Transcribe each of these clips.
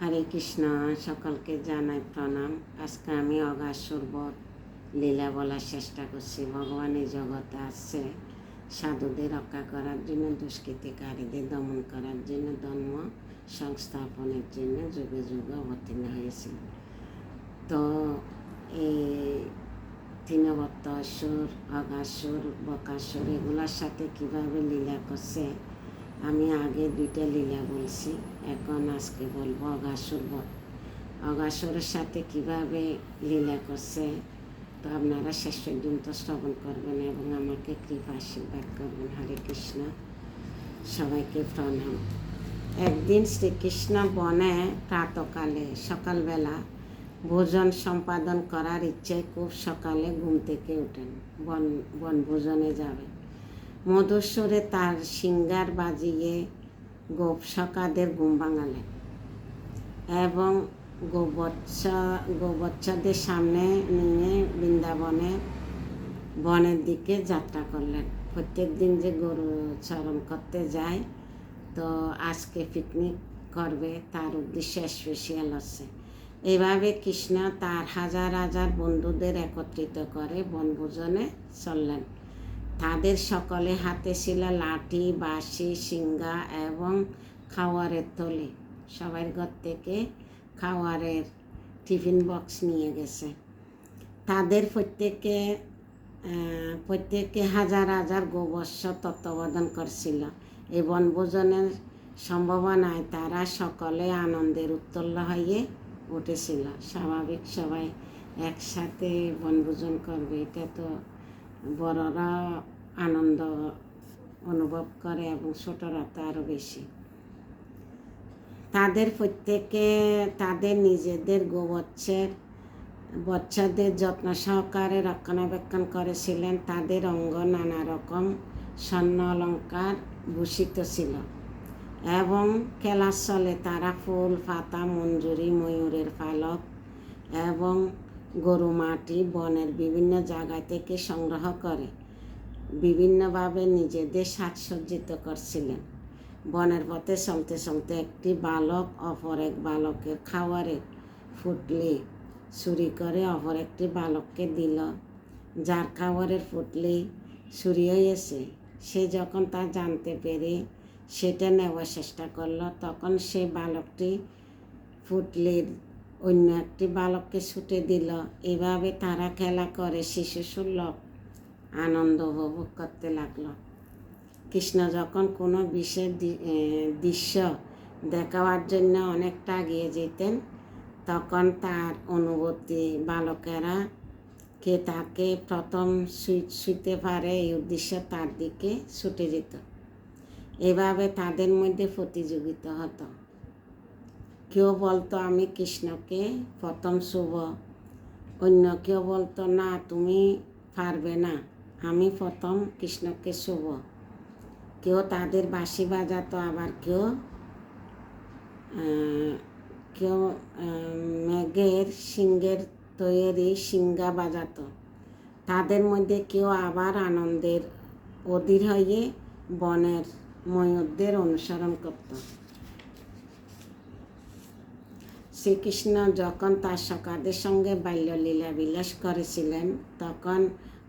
হরে কৃষ্ণ। সকলকে জানাই প্রণাম। আজকে আমি অগাসুর বধ লীলা বলার চেষ্টা করছি। ভগবান এই জগতে আসছে সাধুদের রক্ষা করার জন্য, দুষ্কৃতিকারীদের দমন করার জন্য, ধর্ম সংস্থাপনের জন্য যুগে যুগে অবতীর্ণ হয়েছিল। তো এই তৃণবত্ত অসুর, অগাসুর, বকাসুর এগুলোর সাথে কীভাবে লীলা করছে আমি আগে দুইটা লীলা বলছি, এখন আজকে বলবো অগাসুর বধ। অগাসুরের সাথে কিভাবে লীলা করছে তো আপনারা শেষ পর্যন্ত শ্রবণ করবেন এবং আমাকে কৃপা আশীর্বাদ করবেন। হরে কৃষ্ণ। সবাইকে প্রণাম। একদিন শ্রীকৃষ্ণ বনে প্রাতকালে সকালবেলা ভোজন সম্পাদন করার ইচ্ছায় খুব সকালে ঘুম থেকে ওঠেন, বনভোজনে যাবেন। মধুস্বরে তার সিঙ্গার বাজিয়ে গোপসখাদের ঘুম ভাঙালেন এবং গোবচ্ছদের সামনে নিয়ে বনের দিকে যাত্রা করলেন। প্রত্যেক দিন যে গরু চরণ করতে যায়, তো আজকে পিকনিক করবে, তার উদ্দেশ্যে স্পেশাল হচ্ছে। এভাবে কৃষ্ণ তার হাজার হাজার বন্ধুদের একত্রিত করে বনভোজনে চললেন। তাদের সকলে হাতে ছিল লাঠি, বাঁশি, শিঙ্গা এবং খাওয়ারের থলি। সবার ঘর থেকে খাওয়ারের টিফিন বক্স নিয়ে গেছে। তাদের প্রত্যেকে হাজার হাজার গোবৎস তত্ত্বাবধান করছিল। এই বনভোজনের সম্ভাবনায় তারা সকলে আনন্দের উত্তোল্ল হয়ে উঠেছিল। স্বাভাবিক, সবাই একসাথে বনভোজন করবে, এটা তো বড়রা আনন্দ অনুভব করে এবং ছোটরা তো আরও বেশি। তাদের প্রত্যেকে তাদের নিজেদের বাচ্চাদের যত্ন সহকারে রক্ষণাবেক্ষণ করেছিলেন। তাদের অঙ্গ নানা রকম স্বর্ণ অলঙ্কার ভূষিত ছিল এবং খেলার ছলে তারা ফুল, পাতা, মঞ্জুরি, ময়ূরের পালক এবং গরু মাটি বনের বিভিন্ন জায়গা থেকে সংগ্রহ করে বিভিন্নভাবে নিজেদের সাজসজ্জিত করছিলেন। বনের পথে চলতে চলতে একটি বালক অপর এক বালকের খাওয়ারের ফুটলি চুরি করে অপর একটি বালককে দিল। যার খাওয়ারের ফুটলি চুরি হয়েছে, সে যখন তা জানতে পেরে সেটা নেওয়ার চেষ্টা করলো, তখন সেই বালকটি ফুটলির অন্য একটি বালককে ছুটে দিল। এভাবে তারা খেলা করে শিশুসুলভ আনন্দ উপভোগ করতে লাগলো। কৃষ্ণ যখন কোনো বিশেষ দৃশ্য দেখাবার জন্য অনেকটা এগিয়ে যেতেন, তখন তার অনুবর্তী বালকেরা কে তাকে প্রথম ছুঁতে পারে এই উদ্দেশ্যে তার দিকে ছুটে যেত। এভাবে তাদের মধ্যে প্রতিযোগিতা হতো। কেউ বলতো আমি কৃষ্ণকে প্রথম ছুব, অন্য কেউ বলতো না তুমি পারবে না, আমি প্রথম কৃষ্ণকে ছুব। কেউ তাদের বাঁশি বাজাতো, আবার কেউ মেঘের সিংহের তৈরি সিঙ্গা বাজাতো। তাদের মধ্যে কেউ আবার আনন্দের অধীর হয়ে বনের ময়ূরদের অনুসরণ করত। শ্রীকৃষ্ণ যখন তার সখাদের সঙ্গে বাল্যলীলা বিলাস করেছিলেন, তখন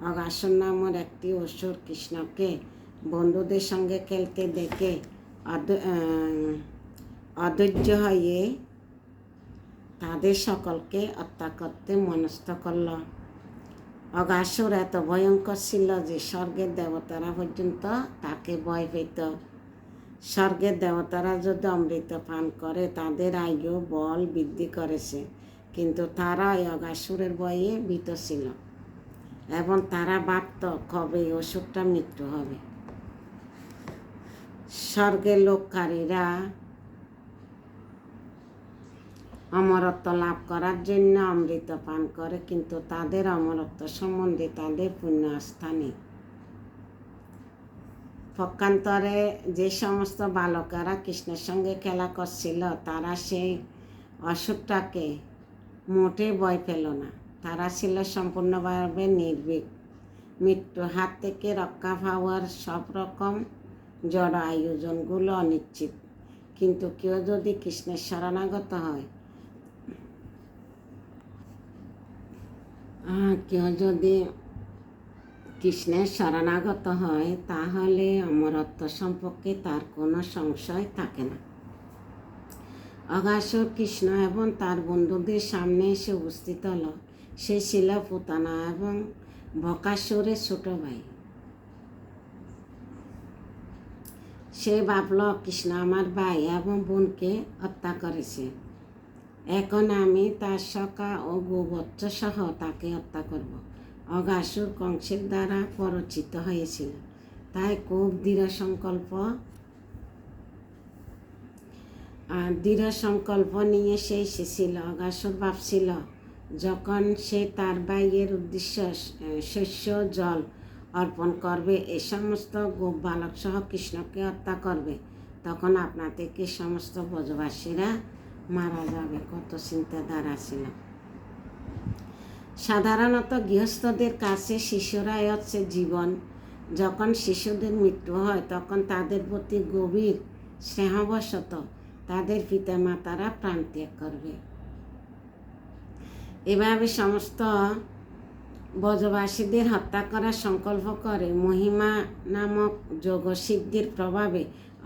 অগাসুর নামের একটি অসুর কৃষ্ণকে বন্ধুদের সঙ্গে খেলতে দেখে অধৈর্য হয়ে তাদের সকলকে হত্যা করতে মনস্থ করল। অগাসুর এত ভয়ঙ্কর ছিল যে স্বর্গের দেবতারা পর্যন্ত তাকে ভয় পেত। স্বর্গের দেবতারা যদি অমৃত পান করে তাদের আয়ু বল বৃদ্ধি করেছে, কিন্তু তারা ওই অগাসুরের ভয়ে ভীত ছিল এবং তারা ভাবত কবে অসুরটা মৃত্যু হবে। স্বর্গের লোককারীরা অমরত্ব লাভ করার জন্য অমৃত পান করে, কিন্তু তাদের অমরত্ব সম্বন্ধে তাদের পূর্ণ আস্থা নেই। পক্ষান্তরে যে সমস্ত বালকেরা কৃষ্ণের সঙ্গে খেলা করছিল, তারা সেই অসুরটাকে মোটেই ভয় পেল না। তারা ছিল সম্পূর্ণভাবে নির্ভীক। মৃত্যুর হাত থেকে রক্ষা পাওয়ার সব রকম জড় আয়োজনগুলো অনিশ্চিত। কিন্তু কেউ যদি কৃষ্ণের শরণাগত হয়, কেউ যদি কৃষ্ণের শরণাগত হয় তাহলে অমরত্ব সম্পর্কে তার কোনো সংশয় থাকে না। অগাসুর কৃষ্ণ এবং তার বন্ধুদের সামনে এসে উপস্থিত হলো। সে ছিল পুতনা এবং বকাসুরের ছোট ভাই। সে ভাবল, কৃষ্ণ আমার ভাই এবং বোনকে হত্যা করেছে, এখন আমি তার সখা ও গোবৎস সহ তাকে হত্যা করব। অগাসুর কংসের দ্বারা পরিচিত হয়েছিল, তাই খুব দৃঢ় সংকল্প নিয়ে সে এসেছিল। অগাসুর ভাবছিল, যখন সে তার ভাইয়ের উদ্দেশ্যে শস্য জল অর্পণ করবে, এই সমস্ত গোপ বালক সহ কৃষ্ণকে হত্যা করবে, তখন আপনা থেকে সমস্ত ব্রজবাসীরা মারা যাবে। কত চিন্তাধারা ছিল। সাধারণত গৃহস্থদের কাছে শিশুরাই হচ্ছে জীবন। যখন শিশুদের মৃত্যু হয় তখন তাদের প্রতি গভীর স্নেহবশত তাদের পিতামাতারা প্রাণত্যাগ করবে। এভাবে সমস্ত ব্রজবাসীদের হত্যা করার সংকল্প করে মহিমা নামক যোগসিদ্ধির প্রভাবে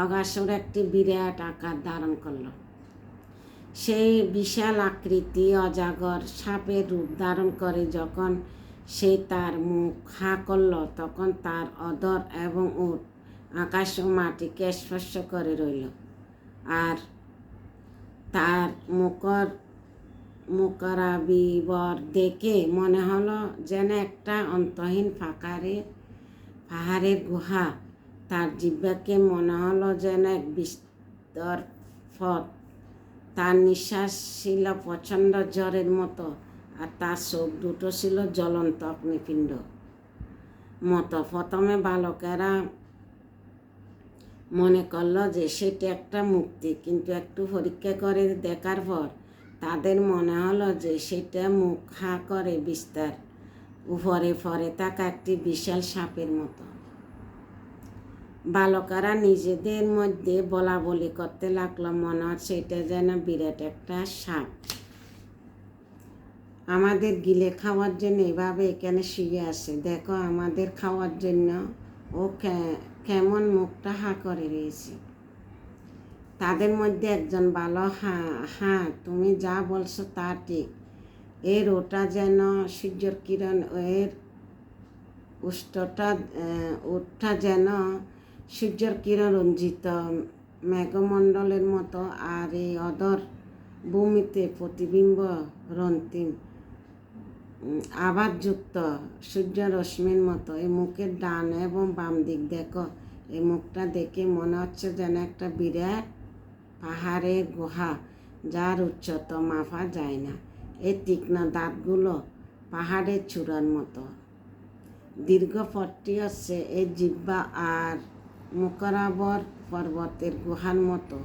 অগাসুর একটি বিরাট আকার ধারণ করল। সেই বিশাল আকৃতি অজাগর সাপের রূপ ধারণ করে। যখন সে তার মুখ হা করল তখন তার অধর এবং ওঠ আকাশ ও মাটিকে স্পর্শ করে রইল, আর তার মুখরাবিবর দেখে মনে হলো যেন একটা অন্তহীন পাহাড়ের গুহা। তার জিহ্বাকে মনে হলো যেন এক বিস্তর পথ। তার নিঃশ্বাস ছিল প্রচণ্ড জ্বরের মতো, আর তার চোখ দুটো ছিল জ্বলন্ত অগ্নিপিণ্ড মতো। প্রথমে বালকেরা মনে করল যে সেটা একটা মুক্তি, কিন্তু একটু পরীক্ষা করে দেখার পর তাদের মনে হলো যে সেটা মুখ হা করে বিস্তার উপরে পরে থাকা একটি বিশাল সাপের মতো। বালকেরা নিজেদের মধ্যে বলা বলি করতে লাগলো, মনে হচ্ছে এটা যেন বিরাট একটা সাপ আমাদের গিলে খাওয়ার জন্য এভাবে এখানে শুয়ে আছে। দেখো আমাদের খাওয়ার জন্য ও কেমন মুখটা হা করে রয়েছে। তাদের মধ্যে একজন বলল, হ্যাঁ তুমি যা বলছো তা ঠিক। এর ওটা যেন সূর্যের কিরণ, এর ওটা যেন সূর্যের কিরণ রঞ্জিত মেঘমণ্ডলের মতো, আর এই অধর ভূমিতে প্রতিবিম্ব রন্তিম আভাযুক্ত সূর্য রশ্মির মতো। এই মুখের ডান এবং বাম দিক দেখো। এই মুখটা দেখে মনে হচ্ছে যেন একটা বিরাট পাহাড়ের গুহা, যার উচ্চতা মাপা যায় না। এই তীক্ষ্ণ দাঁতগুলো পাহাড়ের চূড়ার মতো। দীর্ঘ পথটি হচ্ছে এই জিহ্বা, আর মুখরাবর পর্বতের গুহার মতো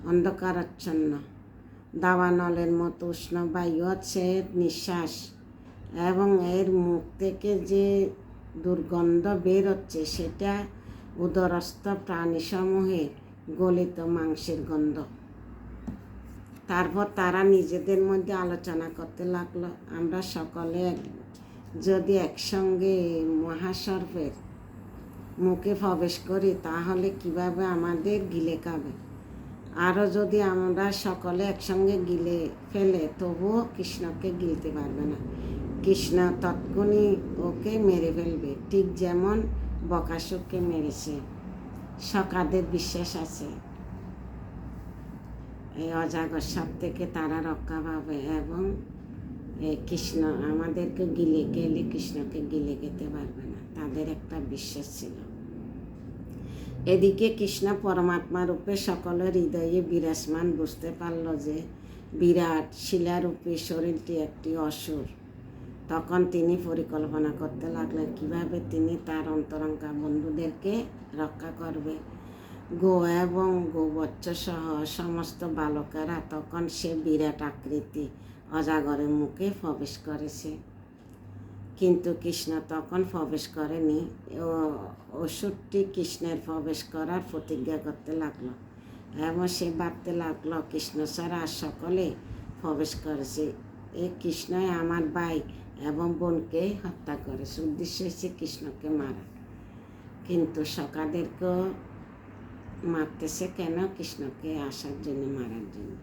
অন্ধকারাচ্ছন্ন। দাবানলের মতো উষ্ণ বায়ু হচ্ছে এর নিঃশ্বাস, এবং এর মুখ থেকে যে দুর্গন্ধ বের হচ্ছে সেটা উদরস্থ প্রাণীসমূহের গলিত মাংসের গন্ধ। তারপর তারা নিজেদের মধ্যে আলোচনা করতে লাগলো, আমরা সকলে যদি একসঙ্গে মহাসর্পের মুখে প্রবেশ করি তাহলে কিভাবে আমাদের গিলে খাবে। আরও যদি আমরা সকলে একসঙ্গে গিলে ফেলে তবুও কৃষ্ণকে গিলতে পারবে না। কৃষ্ণ তৎক্ষণি ওকে মেরে ফেলবে, ঠিক যেমন বকাসুরকে মেরেছে। সখাদের বিশ্বাস আছে এই অজাগর সাপ থেকে তারা রক্ষা পাবে এবং কৃষ্ণ আমাদেরকে গিলে গেলে কৃষ্ণকে গিলে খেতে পারবে না। তাদের একটা বিশ্বাস ছিল। এদিকে কৃষ্ণ পরমাত্মা রূপে সকলের হৃদয়ে বিরাজমান। বুঝতে পারল যে বিরাট শিলারূপী শরীরটি একটি অসুর। তখন তিনি পরিকল্পনা করতে লাগলেন কিভাবে তিনি তার অন্তরঙ্গা বন্ধুদেরকে রক্ষা করবে। গো এবং গোবৎস সহ সমস্ত বালকেরা তখন সে বিরাট আকৃতি অজাগরের মুখে প্রবেশ করেছে, কিন্তু কৃষ্ণ তখন প্রবেশ করেনি। অসুরটি কৃষ্ণের প্রবেশ করার প্রতিজ্ঞা করতে লাগলো। এবং সে ভাবতে লাগলো কৃষ্ণ ছাড়া আর সকলে প্রবেশ করেছে, এই কৃষ্ণই আমার ভাই এবং বোনকে হত্যা করেছে। উদ্দেশ্য হচ্ছে কৃষ্ণকে মারা, কিন্তু সখাদেরকেও মারতেছে কেন? কৃষ্ণকে আসার জন্য, মারার জন্য।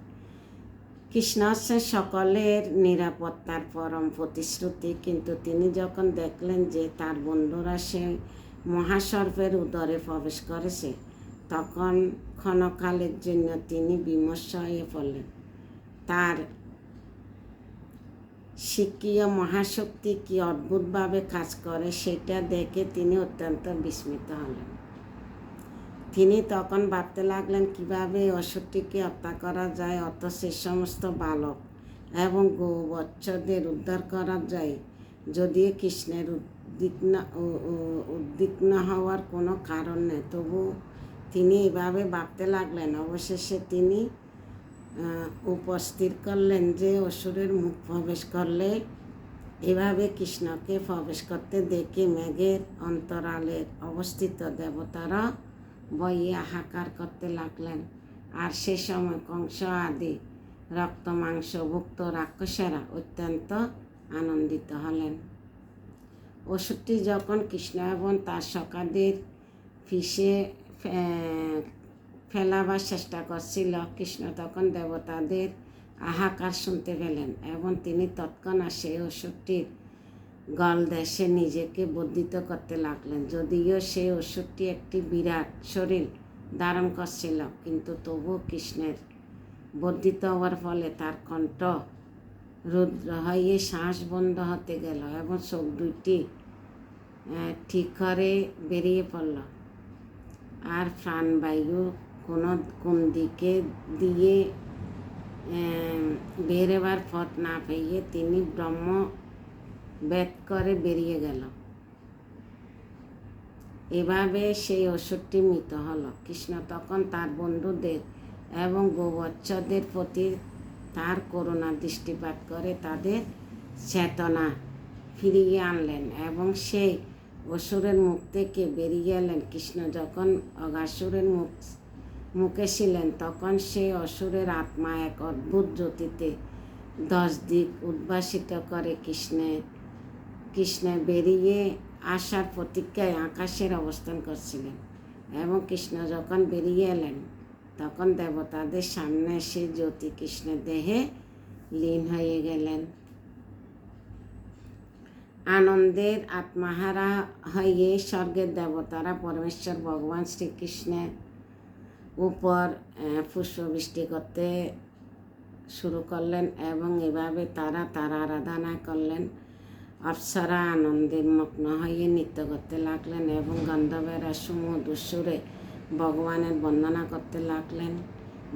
কৃষ্ণ হচ্ছেন সকলের নিরাপত্তার পরম প্রতিশ্রুতি, কিন্তু তিনি যখন দেখলেন যে তার বন্ধুরা সে মহাসর্পের উদরে প্রবেশ করেছে, তখন ক্ষণকালের জন্য তিনি বিমর্ষ হয়ে পড়লেন। তার শিক্ষীয় মহাশক্তি কি অদ্ভুতভাবে কাজ করে সেটা দেখে তিনি অত্যন্ত বিস্মিত হলেন। তিনি তখন ভাবতে লাগলেন কীভাবে অসুরটিকে হত্যা করা যায়, অথচ সে সমস্ত বালক এবং গোবৎসদের উদ্ধার করা যায়। যদিও কৃষ্ণের উদ্বিগ্ন হওয়ার কোনো কারণ নেই, তবু তিনি এভাবে ভাবতে লাগলেন। অবশেষে তিনি উপস্থিত করলেন যে অসুরের মুখ প্রবেশ করলে এভাবে কৃষ্ণকে প্রবেশ করতে দেখে মেঘের অন্তরালে অবস্থিত দেবতারা ভয়ে হাহাকার করতে লাগলেন। আর সে সময় কংস আদি রক্ত মাংসভুক্ত রাক্ষসেরা অত্যন্ত আনন্দিত হলেন। অসুরটি যখন কৃষ্ণ এবং তার সখাদের ফিসে ফেলাবার চেষ্টা করছিল, কৃষ্ণ তখন দেবতাদের হাহাকার শুনতে পেলেন এবং তিনি তৎক্ষণাৎ সেই অসুরটির গলদেশে নিজেকে বর্ধিত করতে লাগলেন। যদিও সেই অসুরটি একটি বিরাট শরীর ধারণ করছিল, কিন্তু তবুও কৃষ্ণের বর্ধিত হওয়ার ফলে তার কণ্ঠ রুদ্র হয়ে শ্বাস বন্ধ হতে গেল এবং চোখ দুটি ঠিক করে বেরিয়ে পড়ল। আর প্রাণবায়ু কোন দিকে দিয়ে বেরোবার পথ না পেয়ে তিনি ব্রহ্ম ভেদ করে বেরিয়ে গেল। এভাবে সেই অসুরটি মৃত হল। কৃষ্ণ তখন তার বন্ধুদের এবং গোবৎসদের প্রতি তার করুণা দৃষ্টিপাত করে তাদের চেতনা ফিরিয়ে আনলেন এবং সেই অসুরের মুখ থেকে বেরিয়ে এলেন। কৃষ্ণ যখন অগাসুরের মুখে ছিলেন, তখন সেই অসুরের আত্মা এক অদ্ভুত জ্যোতিতে 10 দিক উদ্ভাসিত করে কৃষ্ণে বেরিয়ে আসার প্রতীক্ষায় আকাশের অবস্থান করছিলেন। এবং কৃষ্ণ যখন বেরিয়ে এলেন, তখন দেবতাদের সামনে সেই জ্যোতি কৃষ্ণের দেহে লীন হয়ে গেলেন। আনন্দের আত্মাহারা হয়ে স্বর্গের দেবতারা পরমেশ্বর ভগবান শ্রীকৃষ্ণের উপর পুষ্পবৃষ্টি করতে শুরু করলেন এবং এভাবে তারা তার আরাধনা করলেন। অপ্সরা আনন্দের মগ্ন হয়ে নৃত্য করতে লাগলেন এবং গন্ধর্বেরা সুমধুর সুরে ভগবানের বন্দনা করতে লাগলেন।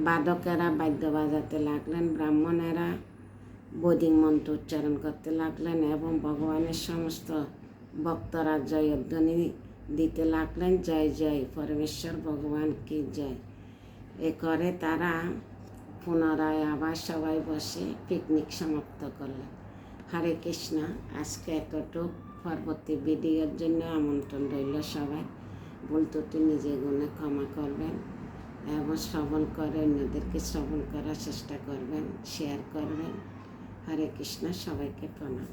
বাদকেরা বাদ্য বাজাতে লাগলেন, ব্রাহ্মণেরা বৈদিক মন্ত্র উচ্চারণ করতে লাগলেন এবং ভগবানের সমস্ত ভক্তরা জয়ধ্বনি দিতে লাগলেন, জয় জয় পরমেশ্বর ভগবান কি জয়। এ করে তারা পুনরায় আবার সবাই বসে পিকনিক সমাপ্ত করলেন। হরে কৃষ্ণ। আজকে এতটুকু, পরবর্তী ভিডিওর জন্য আমন্ত্রণ রইল। সবাই ভুল ত্রুটি নিজে গুণে ক্ষমা করবেন এবং শ্রবণ করে অন্যদেরকে শ্রবণ করার চেষ্টা করবেন, শেয়ার করবেন। হরে কৃষ্ণ। সবাইকে প্রণাম।